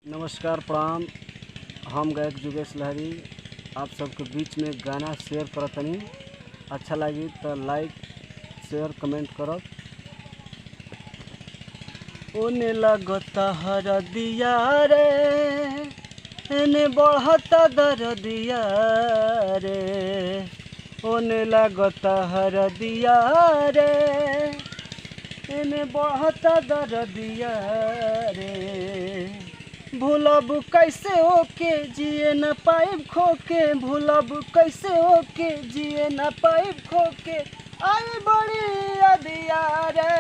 नमस्कार प्रणाम। हम गायक जुगेश लहरी आप सबके बीच में गाना शेयर करतनी। अच्छा लगी तो लाइक शेयर कमेंट करब। ओने लगता हरदिया रे एने बढ़ता दरदिया रे, ओने लगता हरदिया रे एने बढ़ता दरदिया रे। भूलब कैसे ओके जिए न पाइब खोके, भूलब कैसे ओके जिए न पाइब खोके। आई बड़ी अदिया रे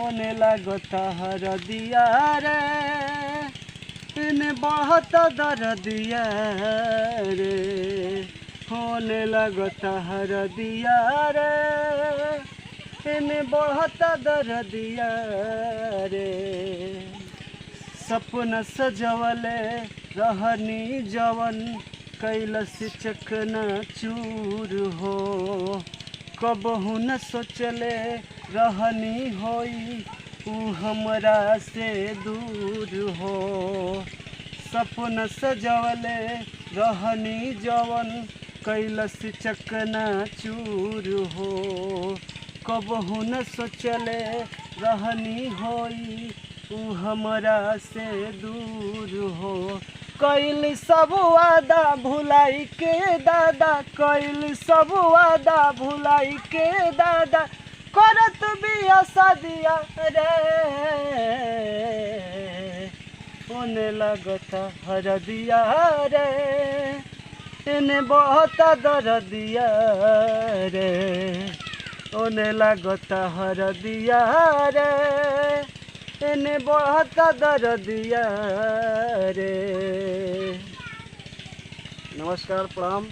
ओने लगता हरदिया रे एने बढ़ता दरदिया रे, होने लगता हरदिया रे एने बढ़ता दरदिया रे। सपना सजवले रहनी जवन कैलस चकना चूर हो, कबहू न सोचले रहनी होई ऊ हमरा से दूर हो। सपना सजवले रहनी जवन कैलस चकना चूर हो, कबहू न सोचले रहनी होई ऊ हमरा से दूर हो। कैल सब वादा भुलाई के दादा, कैल सब वादा भुलाई के दादा, करत बिया शादिया रे ओने लगता हरदिया रे एने बढ़ता दरदिया रे, ओने लगता हरदिया रे एने बढ़ता दरदिया रे। नमस्कार प्रणाम।